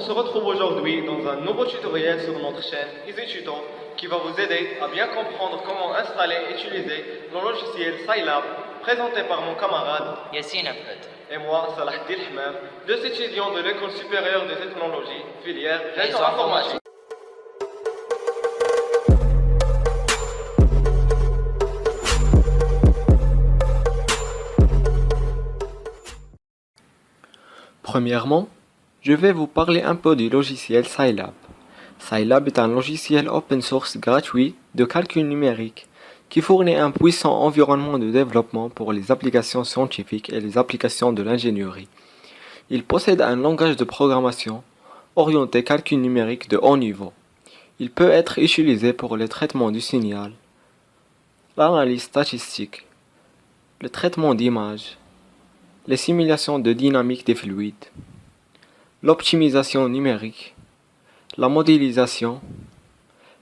se retrouve aujourd'hui dans un nouveau tutoriel sur notre chaîne EasyTuto qui va vous aider à bien comprendre comment installer et utiliser le logiciel Scilab présenté par mon camarade Yassine Ahmed et moi, Salah Eddin Hamam, deux étudiants de l'École supérieure de technologie, filière réseau Réseau informatique. Premièrement, je vais vous parler un peu du logiciel Scilab. Scilab est un logiciel open source gratuit de calcul numérique qui fournit un puissant environnement de développement pour les applications scientifiques et les applications de l'ingénierie. Il possède un langage de programmation orienté calcul numérique de haut niveau. Il peut être utilisé pour le traitement du signal, l'analyse statistique, le traitement d'images, les simulations de dynamique des fluides, l'optimisation numérique, la modélisation,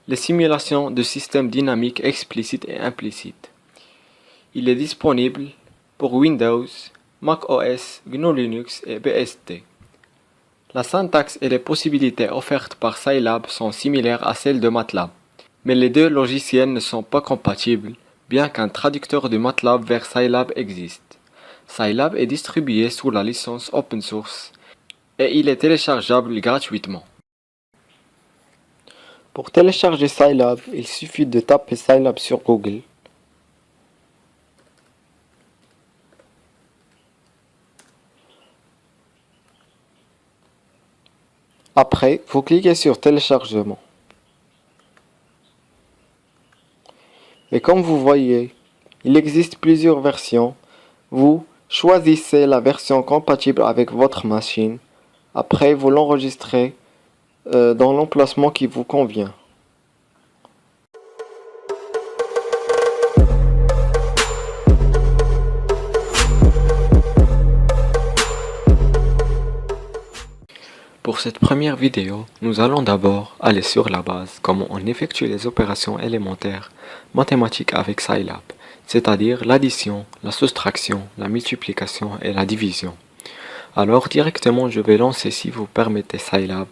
les simulations de systèmes dynamiques explicites et implicites. Il est disponible pour Windows, Mac OS, GNU Linux et BSD. La syntaxe et les possibilités offertes par Scilab sont similaires à celles de MATLAB, mais les deux logiciels ne sont pas compatibles, bien qu'un traducteur de MATLAB vers Scilab existe. Scilab est distribué sous la licence open source et il est téléchargeable gratuitement. Pour télécharger Scilab, il suffit de taper Scilab sur Google. Après, vous cliquez sur téléchargement. Et comme vous voyez, il existe plusieurs versions. Vous choisissez la version compatible avec votre machine. Après, vous l'enregistrez dans l'emplacement qui vous convient. Pour cette première vidéo, nous allons d'abord aller sur la base, comment on effectue les opérations élémentaires mathématiques avec Scilab, c'est-à-dire l'addition, la soustraction, la multiplication et la division. Alors directement je vais lancer, si vous permettez, Scilab.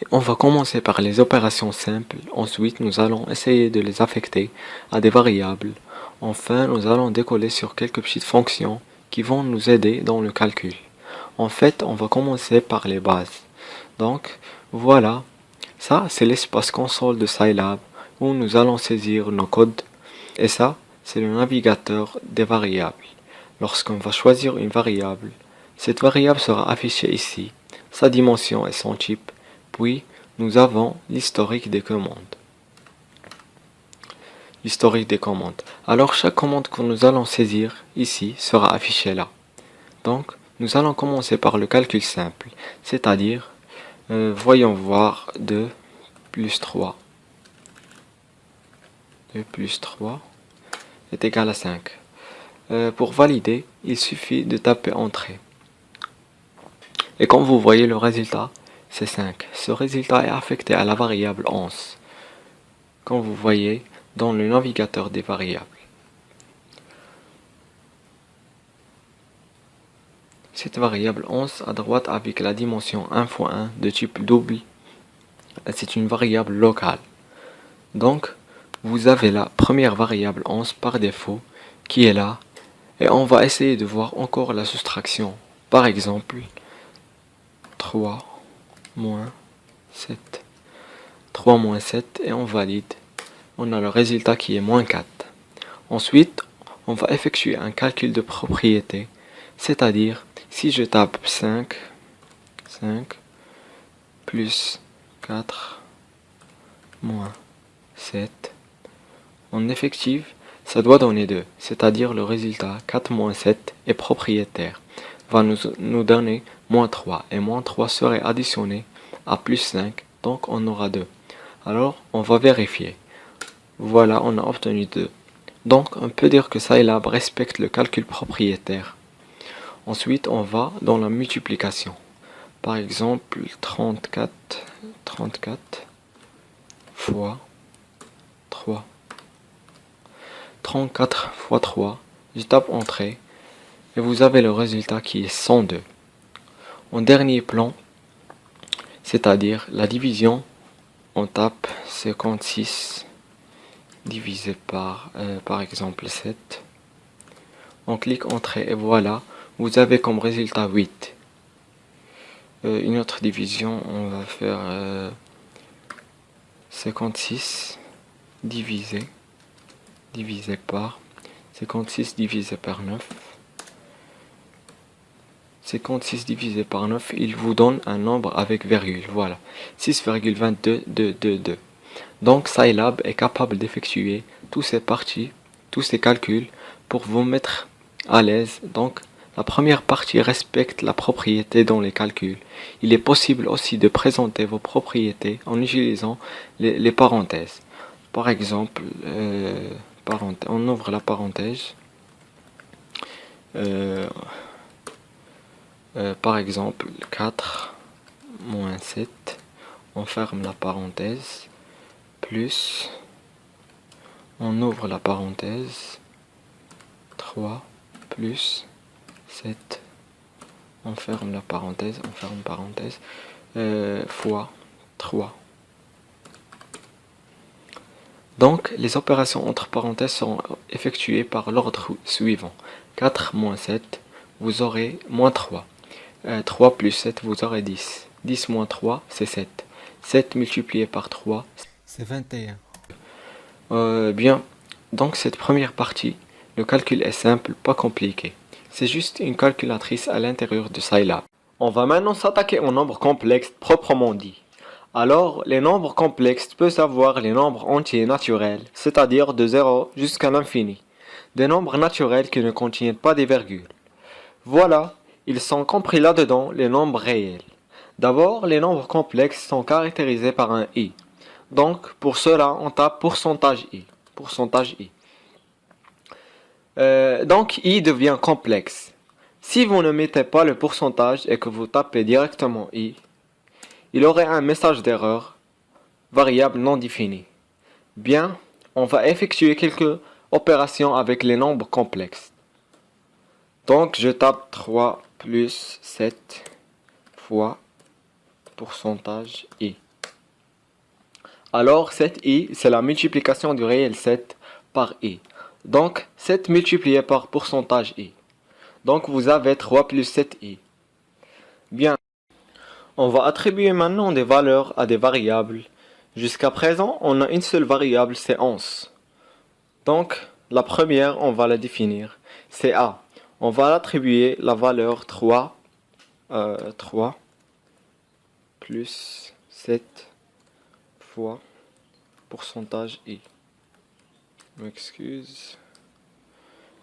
Et on va commencer par les opérations simples, ensuite nous allons essayer de les affecter à des variables. Enfin nous allons décoller sur quelques petites fonctions qui vont nous aider dans le calcul. En fait, on va commencer par les bases. Donc, voilà. Ça, c'est l'espace console de Scilab où nous allons saisir nos codes. Et ça, c'est le navigateur des variables. Lorsqu'on va choisir une variable, cette variable sera affichée ici, sa dimension et son type. Puis, nous avons l'historique des commandes. L'historique des commandes. Alors, chaque commande que nous allons saisir ici sera affichée là. Donc, nous allons commencer par le calcul simple, c'est-à-dire, voyons voir 2 plus 3. 2 plus 3 est égal à 5. Pour valider, il suffit de taper Entrée. Et comme vous voyez, le résultat, c'est 5. Ce résultat est affecté à la variable 11, comme vous voyez dans le navigateur des variables. Cette variable 11 à droite avec la dimension 1 fois 1 de type double, c'est une variable locale. Donc, vous avez la première variable 11 par défaut qui est là. Et on va essayer de voir encore la soustraction. Par exemple, 3 moins 7. 3 moins 7 et on valide. On a le résultat qui est moins 4. Ensuite, on va effectuer un calcul de propriété, c'est-à-dire si je tape 5 plus 4 moins 7, en effectif, ça doit donner 2, c'est-à-dire le résultat 4 moins 7 est propriétaire, va nous donner moins 3, et moins 3 serait additionné à plus 5, donc on aura 2. Alors, on va vérifier. Voilà, on a obtenu 2. Donc, on peut dire que Scilab respecte le calcul propriétaire. Ensuite, on va dans la multiplication. Par exemple, 34 fois 3. 34 fois 3. Je tape Entrée. Et vous avez le résultat qui est 102. en dernier plan, c'est-à-dire la division, on tape 56 divisé par exemple 7. On clique Entrée et voilà, vous avez comme résultat 8. Une autre division, on va faire 56 divisé par 56 divisé par 9. 56 divisé par 9, il vous donne un nombre avec virgule, voilà, 6,22222. Donc Scilab est capable d'effectuer tous ces parties, tous ces calculs pour vous mettre à l'aise. Donc la première partie respecte la propriété dans les calculs. Il est possible aussi de présenter vos propriétés en utilisant les parenthèses. Par exemple, on ouvre la parenthèse. Par exemple, 4 moins 7, on ferme la parenthèse, plus, on ouvre la parenthèse, 3 plus 7, on ferme la parenthèse, fois 3. Donc, les opérations entre parenthèses seront effectuées par l'ordre suivant. 4 moins 7, vous aurez moins 3. 3 plus 7, vous aurez 10. 10 moins 3, c'est 7. 7 multiplié par 3, c'est 21. Bien, donc cette première partie, le calcul est simple, pas compliqué. C'est juste une calculatrice à l'intérieur de Scilab. On va maintenant s'attaquer aux nombres complexes proprement dit. Alors, les nombres complexes peuvent avoir les nombres entiers naturels, c'est-à-dire de 0 jusqu'à l'infini. Des nombres naturels qui ne contiennent pas des virgules. Voilà, ils sont compris là-dedans les nombres réels. D'abord, les nombres complexes sont caractérisés par un i. Donc, pour cela, on tape pourcentage i. Pourcentage i. Donc, i devient complexe. Si vous ne mettez pas le pourcentage et que vous tapez directement i, il aurait un message d'erreur, variable non définie. Bien, on va effectuer quelques opérations avec les nombres complexes. Donc, je tape 3 plus 7 fois pourcentage i. Alors, cette i, c'est la multiplication du réel 7 par i. Donc, 7 multiplié par pourcentage i. Donc, vous avez 3 plus 7i. Bien, on va attribuer maintenant des valeurs à des variables. Jusqu'à présent, on a une seule variable, c'est 11. Donc, la première, on va la définir, c'est a. On va l'attribuer la valeur 3 plus 7 fois pourcentage i. Je m'excuse.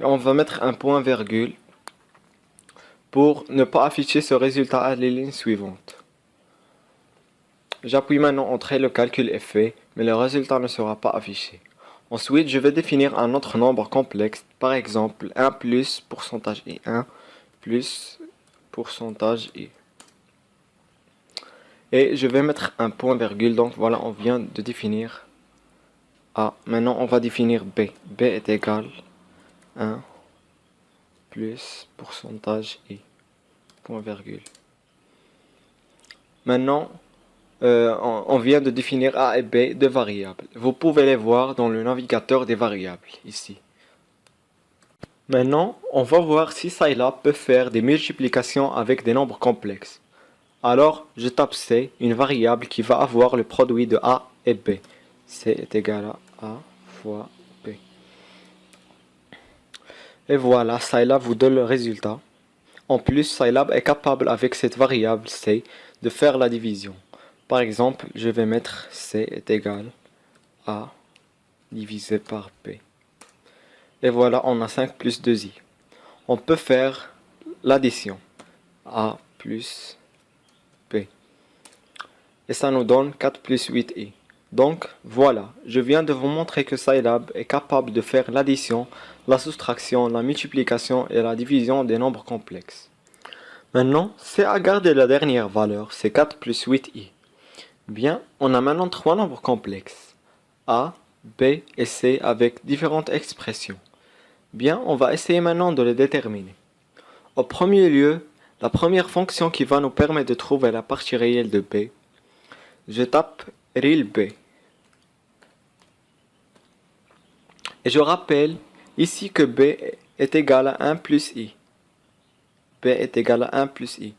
On va mettre un point virgule pour ne pas afficher ce résultat à les lignes suivantes. J'appuie maintenant Entrée, le calcul est fait, mais le résultat ne sera pas affiché. Ensuite, je vais définir un autre nombre complexe, par exemple 1 plus pourcentage i, 1 plus pourcentage i. Et je vais mettre un point virgule, donc voilà, on vient de définir a. Maintenant, on va définir b. b est égal 1 plus pourcentage i, point virgule. Maintenant, on vient de définir a et b, deux variables. Vous pouvez les voir dans le navigateur des variables, ici. Maintenant, on va voir si Scilab peut faire des multiplications avec des nombres complexes. Alors, je tape C, une variable qui va avoir le produit de A et B. C est égal à A fois B. Et voilà, Scilab vous donne le résultat. En plus, Scilab est capable avec cette variable C de faire la division. Par exemple, je vais mettre C est égal à A divisé par B. Et voilà, on a 5 plus 2i. On peut faire l'addition. A plus B. Et ça nous donne 4 plus 8i. Donc, voilà, je viens de vous montrer que Scilab est capable de faire l'addition, la soustraction, la multiplication et la division des nombres complexes. Maintenant, c'est à garder la dernière valeur, c'est 4 plus 8i. Bien, on a maintenant trois nombres complexes, A, B et C avec différentes expressions. Bien, on va essayer maintenant de les déterminer. Au premier lieu, La première fonction qui va nous permettre de trouver la partie réelle de b, je tape real b. Et je rappelle ici que b est égal à 1 plus i. b est égal à 1 plus i.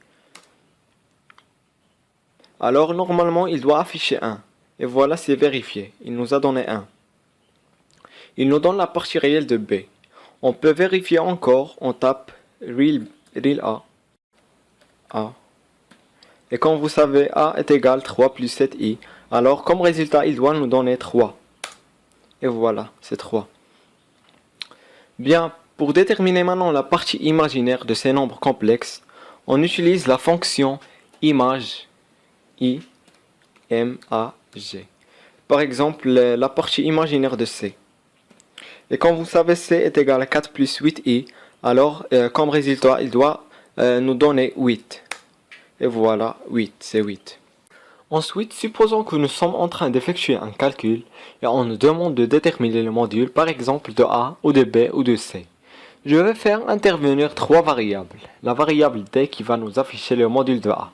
Alors normalement il doit afficher 1. Et voilà, c'est vérifié. Il nous a donné 1. Il nous donne la partie réelle de b. On peut vérifier encore, on tape real a. Et comme vous savez, a est égal 3 plus 7i. Alors comme résultat, il doit nous donner 3. Et voilà, c'est 3. Bien, pour déterminer maintenant la partie imaginaire de ces nombres complexes, on utilise la fonction image, imag. Par exemple, la partie imaginaire de c. Et comme vous savez, c est égal à 4 plus 8i, alors comme résultat, il doit nous donner 8. Et voilà, 8, c'est 8. Ensuite, supposons que nous sommes en train d'effectuer un calcul et on nous demande de déterminer le module, par exemple de A ou de B ou de C. Je vais faire intervenir trois variables. La variable D qui va nous afficher le module de A.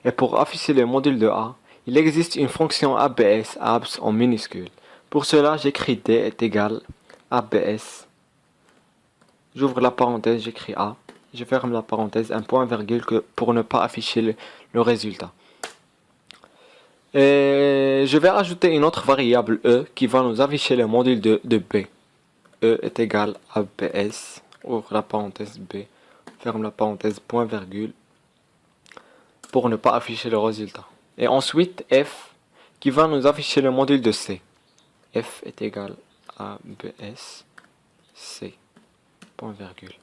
Et pour afficher le module de A, il existe une fonction ABS en minuscule. Pour cela, j'écris D est égal à ABS. J'ouvre la parenthèse, j'écris A. Je ferme la parenthèse, un point virgule pour ne pas afficher le résultat. Et je vais ajouter une autre variable E qui va nous afficher le module de B. E est égal à BS. Ouvre la parenthèse B. Ferme la parenthèse, point virgule. Pour ne pas afficher le résultat. Et ensuite F qui va nous afficher le module de C. F est égal à BS C. Point virgule.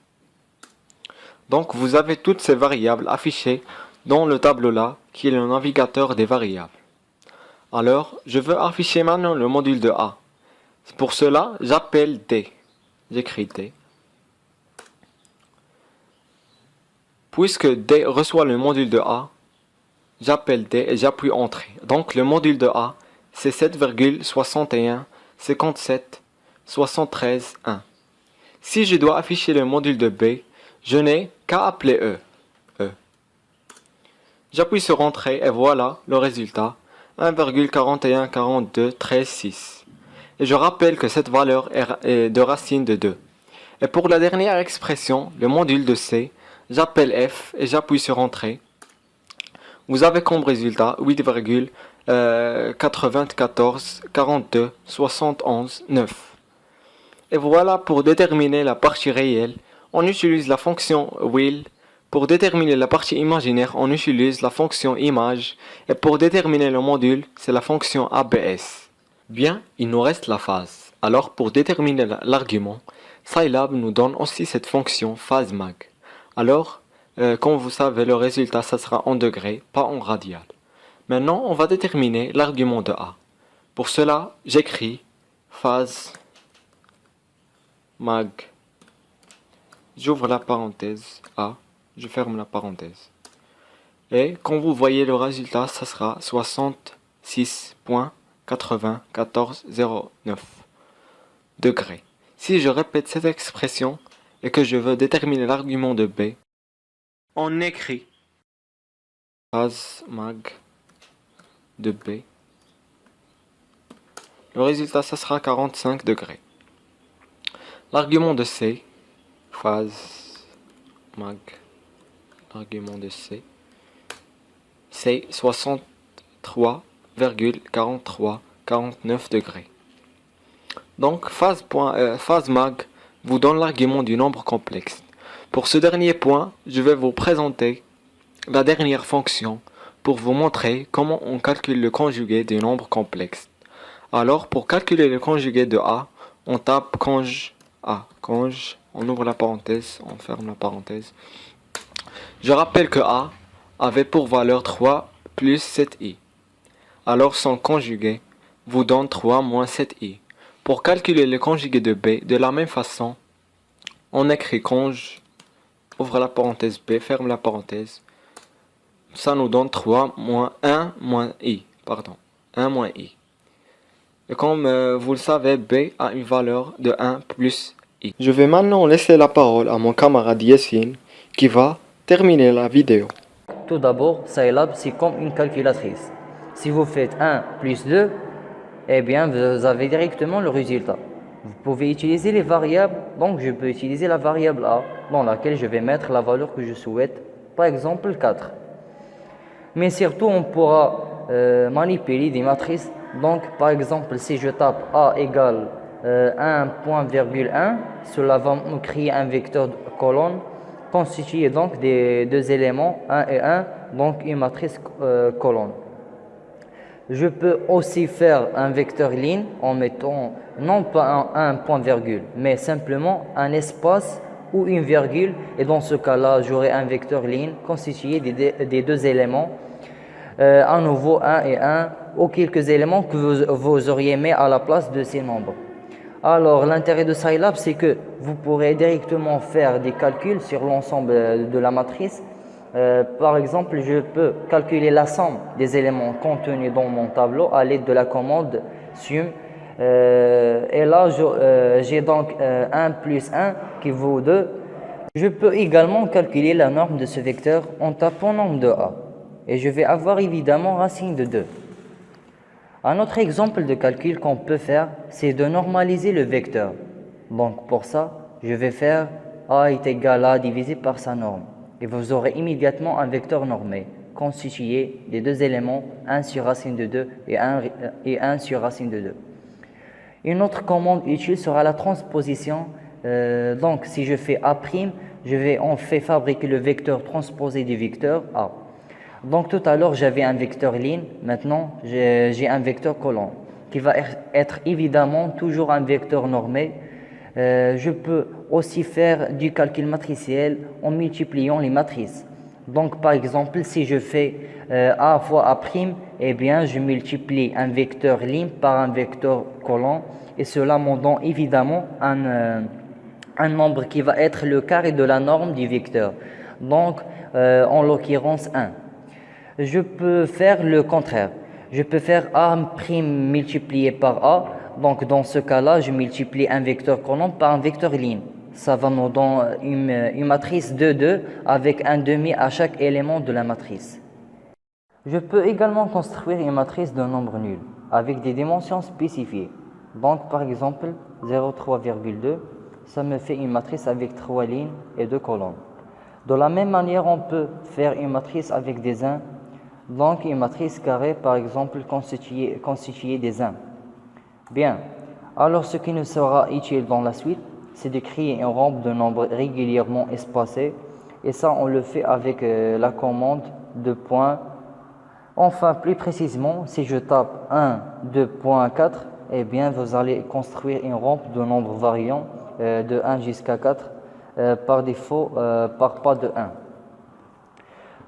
Donc vous avez toutes ces variables affichées dans le tableau là qui est le navigateur des variables. Alors, je veux afficher maintenant le module de A. Pour cela, j'appelle D. J'écris D. Puisque D reçoit le module de A, j'appelle D et j'appuie Entrée. Donc, le module de A, c'est 7,61, 57, 73, 1. Si je dois afficher le module de B, je n'ai qu'à appeler E. J'appuie sur Entrée et voilà le résultat. 1,414213,6. Et je rappelle que cette valeur est de racine de 2. Et pour la dernière expression, le module de C, j'appelle F et j'appuie sur Entrée. Vous avez comme résultat 8,944271,9. Et voilà, pour déterminer la partie réelle, on utilise la fonction will. Pour déterminer la partie imaginaire, on utilise la fonction image. Et pour déterminer le module, c'est la fonction ABS. Bien, il nous reste la phase. Alors pour déterminer l'argument, Scilab nous donne aussi cette fonction phaseMag. Alors, comme vous savez, le résultat, ça sera en degrés, pas en radial. Maintenant, on va déterminer l'argument de A. Pour cela, j'écris phaseMag. J'ouvre la parenthèse A. Je ferme la parenthèse. Et quand vous voyez le résultat, ça sera 66,9409 degrés. Si je répète cette expression et que je veux déterminer l'argument de B, on écrit phaseMag de B. Le résultat, ça sera 45 degrés. L'argument de C, phaseMag. L'argument de C, c'est 63,4349 degrés. Donc, phaseMag vous donne l'argument du nombre complexe. Pour ce dernier point, je vais vous présenter la dernière fonction pour vous montrer comment on calcule le conjugué du nombre complexe. Alors, pour calculer le conjugué de A, on tape conj A. Conj, on ouvre la parenthèse, on ferme la parenthèse. Je rappelle que A avait pour valeur 3 plus 7i. Alors son conjugué vous donne 3 moins 7i. Pour calculer le conjugué de B, de la même façon, on écrit conj, ouvre la parenthèse B, ferme la parenthèse. Ça nous donne 3 moins 1 moins i. 1 moins i. Et comme vous le savez, B a une valeur de 1 plus i. Je vais maintenant laisser la parole à mon camarade Yassine qui va terminez la vidéo. Tout d'abord, Scilab, c'est comme une calculatrice. Si vous faites 1 plus 2, eh bien, vous avez directement le résultat. Vous pouvez utiliser les variables, donc je peux utiliser la variable A, dans laquelle je vais mettre la valeur que je souhaite, par exemple 4. Mais surtout, on pourra manipuler des matrices. Donc, par exemple, si je tape A égale 1.1, cela va me créer un vecteur de colonne constitué donc des deux éléments 1 et 1, donc une matrice colonne. Je peux aussi faire un vecteur ligne en mettant non pas un point virgule, mais simplement un espace ou une virgule, et dans ce cas-là, j'aurai un vecteur ligne constitué des deux éléments, à nouveau 1 et 1, ou quelques éléments que vous auriez mis à la place de ces nombres. Alors, l'intérêt de Scilab, c'est que vous pourrez directement faire des calculs sur l'ensemble de la matrice. Par exemple, je peux calculer la somme des éléments contenus dans mon tableau à l'aide de la commande sum. Et là, j'ai donc 1 plus 1 qui vaut 2. Je peux également calculer la norme de ce vecteur en tapant nombre de A. Et je vais avoir évidemment racine de 2. Un autre exemple de calcul qu'on peut faire, c'est de normaliser le vecteur. Donc pour ça, je vais faire A est égal à divisé par sa norme. Et vous aurez immédiatement un vecteur normé, constitué des deux éléments, 1 sur racine de 2 et 1 sur racine de 2. Une autre commande utile sera la transposition. Donc si je fais A', je vais en fait fabriquer le vecteur transposé du vecteur A. Donc tout à l'heure j'avais un vecteur ligne, maintenant j'ai un vecteur colonne qui va être évidemment toujours un vecteur normé. Je peux aussi faire du calcul matriciel en multipliant les matrices. Donc par exemple si je fais A fois A', eh bien je multiplie un vecteur ligne par un vecteur colonne, et cela me donne évidemment un nombre qui va être le carré de la norme du vecteur, donc en l'occurrence 1. Je peux faire le contraire. Je peux faire A' multiplié par A. Donc dans ce cas-là, je multiplie un vecteur colonne par un vecteur ligne. Ça va me donner une matrice de 2 avec un demi à chaque élément de la matrice. Je peux également construire une matrice de nombre nul avec des dimensions spécifiées. Donc par exemple 0,3,2, ça me fait une matrice avec 3 lignes et 2 colonnes. De la même manière, on peut faire une matrice avec des 1. Donc une matrice carrée par exemple constituée des 1. Bien, alors ce qui nous sera utile dans la suite, c'est de créer une rampe de nombres régulièrement espacés, et ça on le fait avec la commande de points. Enfin plus précisément, si je tape 1, 2.4, eh bien vous allez construire une rampe de nombres variants de 1 jusqu'à 4 par défaut par pas de 1.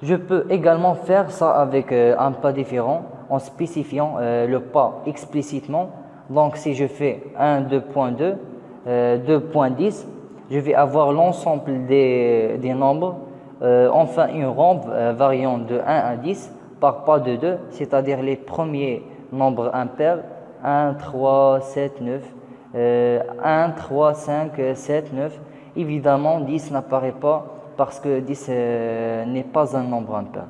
Je peux également faire ça avec un pas différent en spécifiant le pas explicitement. Donc si je fais 1, 2.2, 2.10, je vais avoir l'ensemble des nombres, enfin une rampe variant de 1 à 10 par pas de 2, c'est-à-dire les premiers nombres impairs, 1, 3, 7, 9, 1, 3, 5, 7, 9. Évidemment, 10 n'apparaît pas parce que 10 n'est pas un nombre impair.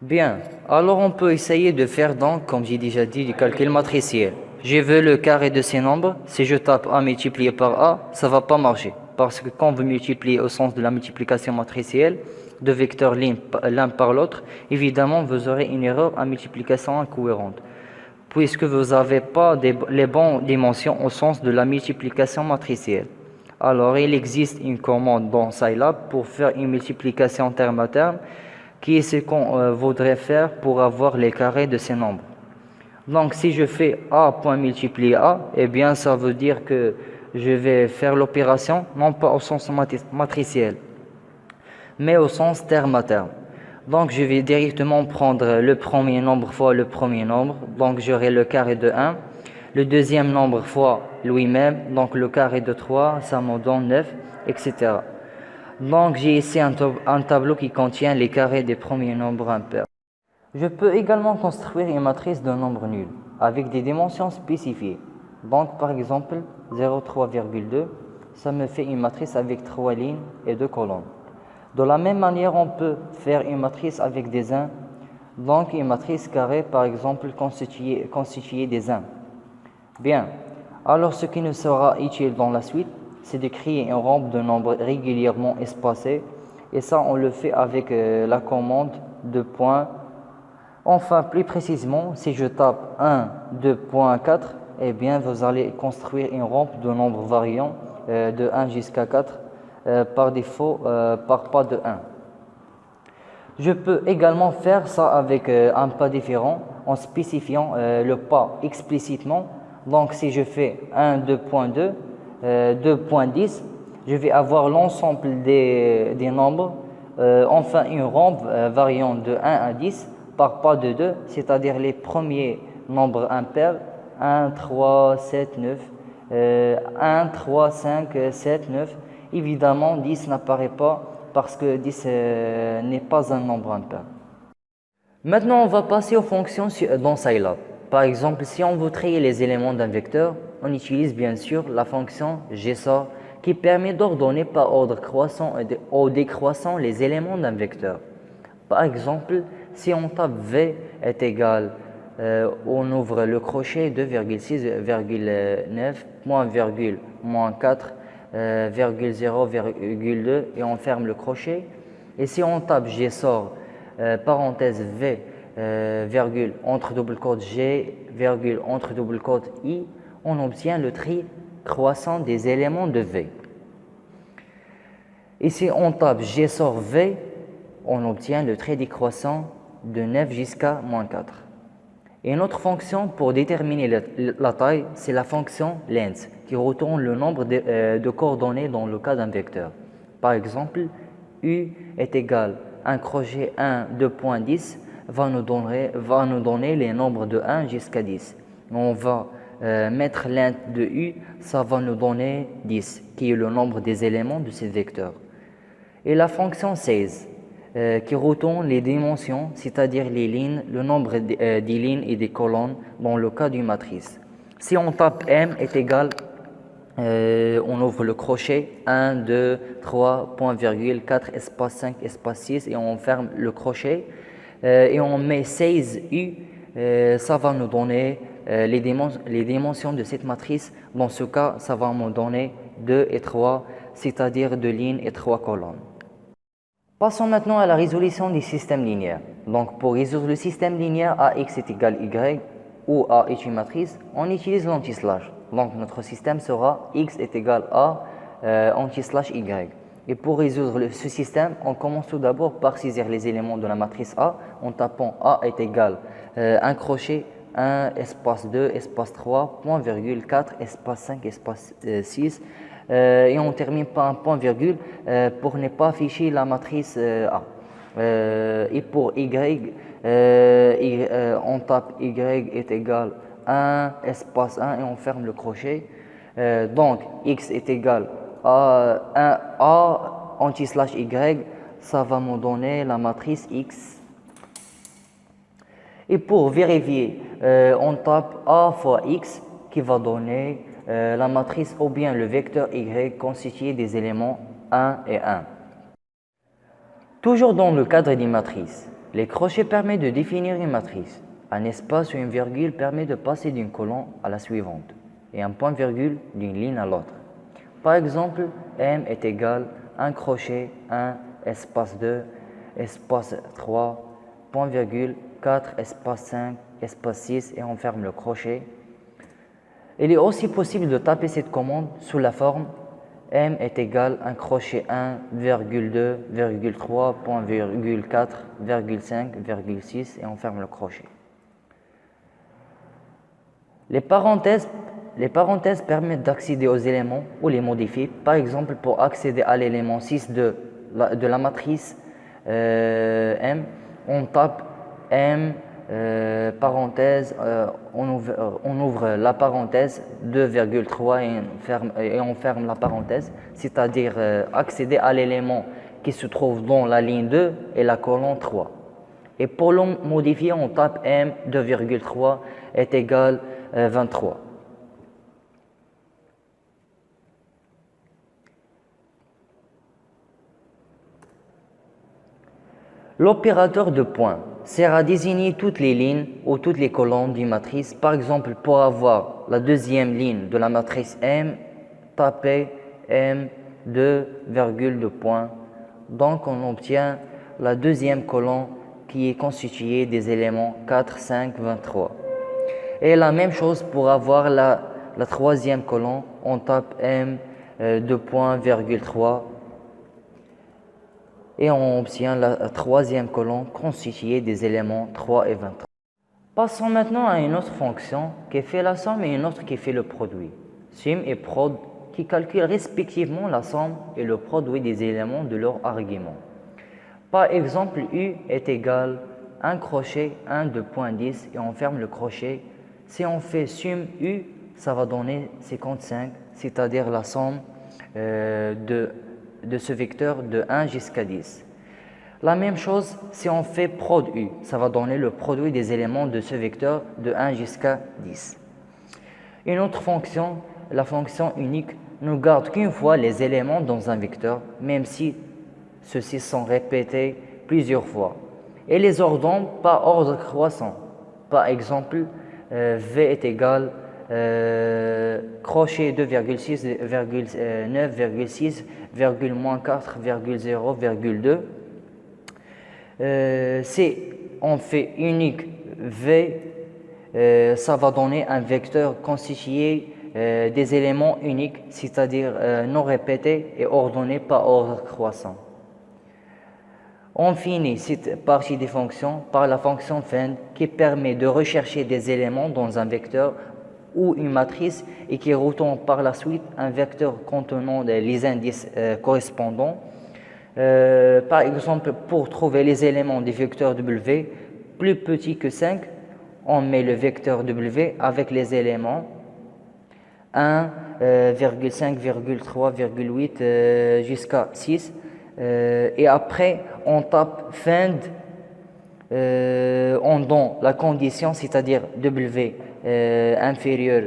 Bien, alors on peut essayer de faire donc, comme j'ai déjà dit, du calcul matriciel. Je veux le carré de ces nombres. Si je tape A multiplié par A, ça ne va pas marcher. Parce que quand vous multipliez au sens de la multiplication matricielle, deux vecteurs lignes l'un par l'autre, évidemment vous aurez une erreur en multiplication incohérente, puisque vous n'avez pas les bonnes dimensions au sens de la multiplication matricielle. Alors il existe une commande dans Scilab pour faire une multiplication terme à terme, qui est ce qu'on voudrait faire pour avoir les carrés de ces nombres. Donc si je fais A point multiplié A, eh bien ça veut dire que je vais faire l'opération non pas au sens matriciel, mais au sens terme à terme. Donc je vais directement prendre le premier nombre fois le premier nombre, donc j'aurai le carré de 1. Le deuxième nombre fois lui-même, donc le carré de 3, ça me donne 9, etc. Donc j'ai ici un tableau qui contient les carrés des premiers nombres impairs. Je peux également construire une matrice de nombres nuls avec des dimensions spécifiées. Donc par exemple 0,3,2, ça me fait une matrice avec 3 lignes et 2 colonnes. De la même manière, on peut faire une matrice avec des 1. Donc, une matrice carrée, par exemple, constituée des 1. Bien. Alors, ce qui nous sera utile dans la suite, c'est de créer une rampe de nombres régulièrement espacés. Et ça, on le fait avec la commande de points. Enfin, plus précisément, si je tape 1, 2.4, eh bien, vous allez construire une rampe de nombres variants de 1 jusqu'à 4 par défaut par pas de 1. Je peux également faire ça avec un pas différent en spécifiant le pas explicitement. Donc, si je fais 1, 2.2, 2.10, je vais avoir l'ensemble des nombres, enfin une rampe variant de 1 à 10 par pas de 2, c'est-à-dire les premiers nombres impairs, 1, 3, 7, 9, 1, 3, 5, 7, 9. Évidemment, 10 n'apparaît pas parce que 10 n'est pas un nombre impair. Maintenant, on va passer aux fonctions dans Scilab. Par exemple, si on veut trier les éléments d'un vecteur, on utilise bien sûr la fonction gsort qui permet d'ordonner par ordre croissant ou décroissant les éléments d'un vecteur. Par exemple, si on tape v est égal, on ouvre le crochet 2,6,9, moins virgule, moins 4, 0,2 et on ferme le crochet. Et si on tape gsort, parenthèse v, virgule, entre double quote g, virgule, entre double quote i, on obtient le tri croissant des éléments de v. Et si on tape gsort v, on obtient le trait décroissant de 9 jusqu'à moins 4. Et une autre fonction pour déterminer la taille, c'est la fonction length, qui retourne le nombre de coordonnées dans le cas d'un vecteur. Par exemple, u est égal à un crochet 1, 2.10 va nous donner les nombres de 1 jusqu'à 10. On va mettre length de u, ça va nous donner 10, qui est le nombre des éléments de ce vecteur. Et la fonction size, qui retourne les dimensions, c'est-à-dire les lignes, le nombre des lignes et des colonnes dans le cas d'une matrice. Si on tape m est égal, on ouvre le crochet 1, 2, 3, point virgule, 4, espace 5, espace 6 et on ferme le crochet et on met 16u, ça va nous donner les dimensions de cette matrice. Dans ce cas, ça va nous donner 2 et 3, c'est-à-dire 2 lignes et 3 colonnes. Passons maintenant à la résolution du système linéaire. Donc, pour résoudre le système linéaire AX est égal Y, où A est une matrice, on utilise l'anti-slash. Donc, notre système sera X est égal à anti-slash Y. Et pour résoudre ce système, on commence tout d'abord par saisir les éléments de la matrice A en tapant A est égal un crochet 1, espace 2, espace 3, point virgule 4, espace 5, espace 6. Et on termine par un point virgule pour ne pas afficher la matrice A. Et pour Y, on tape Y est égal 1, espace 1 et on ferme le crochet. Donc, X est égal à 1A anti-slash Y, ça va me donner la matrice X. Et pour vérifier, on tape A fois X qui va donner la matrice ou bien le vecteur Y constitué des éléments 1 et 1. Toujours dans le cadre d'une matrice, les crochets permettent de définir une matrice. Un espace ou une virgule permet de passer d'une colonne à la suivante et un point virgule d'une ligne à l'autre. Par exemple, M est égal à un crochet 1, espace 2, espace 3, point virgule 4, espace 5, espace 6 et on ferme le crochet. Il est aussi possible de taper cette commande sous la forme M est égal à un crochet 1, virgule 2, virgule 3, point virgule 4, virgule 5, virgule 6 et on ferme le crochet. Les parenthèses permettent d'accéder aux éléments ou les modifier. Par exemple, pour accéder à l'élément 6 de la matrice M, on tape M, parenthèse, on ouvre la parenthèse 2,3 et on ferme la parenthèse, c'est-à-dire accéder à l'élément qui se trouve dans la ligne 2 et la colonne 3. Et pour le modifier, on tape M 2,3 est égal 23. L'opérateur de point sert à désigner toutes les lignes ou toutes les colonnes d'une matrice. Par exemple, pour avoir la deuxième ligne de la matrice M, tapez M2, virgule de point. Donc on obtient la deuxième colonne qui est constituée des éléments 4, 5, 23. Et la même chose pour avoir la troisième colonne, on tape M2 point, virgule 3. Et on obtient la troisième colonne constituée des éléments 3 et 23. Passons maintenant à une autre fonction qui fait la somme et une autre qui fait le produit. Sum et prod qui calculent respectivement la somme et le produit des éléments de leur argument. Par exemple, U est égal à un crochet 1 de point 10 et on ferme le crochet. Si on fait sum U, ça va donner 55, c'est-à-dire la somme de ce vecteur de 1 jusqu'à 10. La même chose si on fait prod U, ça va donner le produit des éléments de ce vecteur de 1 jusqu'à 10. Une autre fonction, la fonction unique, ne garde qu'une fois les éléments dans un vecteur, même si ceux-ci sont répétés plusieurs fois, et les ordonne par ordre croissant. Par exemple, V est égal crochet 2,6, 9,6, moins 4, 0, 2. Si on fait unique V, ça va donner un vecteur constitué des éléments uniques, c'est-à-dire non répétés et ordonnés par ordre croissant. On finit cette partie des fonctions par la fonction find qui permet de rechercher des éléments dans un vecteur ou une matrice et qui retourne par la suite un vecteur contenant les indices correspondants. Par exemple, pour trouver les éléments du vecteur W plus petit que 5, on met le vecteur W avec les éléments 1, 5, 3, 8 jusqu'à 6. Et après, on tape find on donne la condition, c'est-à-dire W inférieur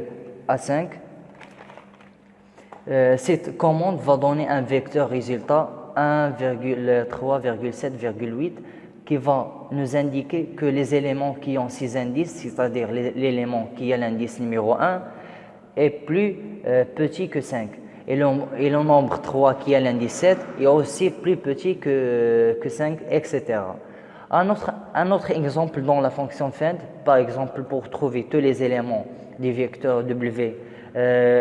à 5. Cette commande va donner un vecteur résultat 1,3,7,8 qui va nous indiquer que les éléments qui ont 6 indices, c'est-à-dire l'élément qui a l'indice numéro 1, est plus petit que 5. Et le nombre 3 qui a l'indice 7 est aussi plus petit que 5, etc. Un autre exemple dans la fonction find, par exemple pour trouver tous les éléments du vecteur W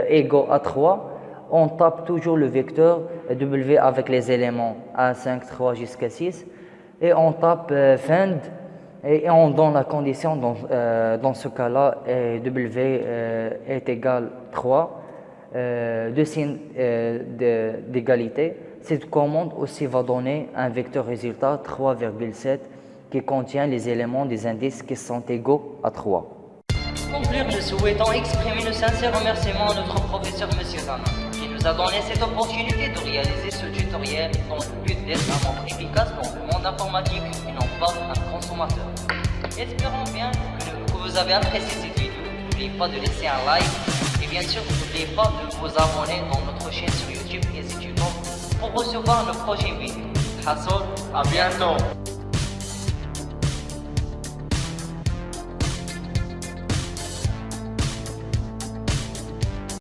égaux à 3, on tape toujours le vecteur W avec les éléments 1, 5, 3 jusqu'à 6 et on tape find et on donne la condition dans ce cas-là W est égal 3. De signe d'égalité. Cette commande aussi va donner un vecteur résultat 3,7 qui contient les éléments des indices qui sont égaux à 3. Pour conclure, nous souhaitons exprimer nos sincères remerciements à notre professeur M. Zana qui nous a donné cette opportunité de réaliser ce tutoriel dans le but d'être un membre efficace dans le monde informatique et non pas un consommateur. Espérons bien que vous avez apprécié cette vidéo. N'oubliez pas de laisser un like. Et bien sûr, n'oubliez pas de vous abonner dans notre chaîne sur YouTube et YouTube pour recevoir nos prochaines vidéos. Hassol, À bientôt.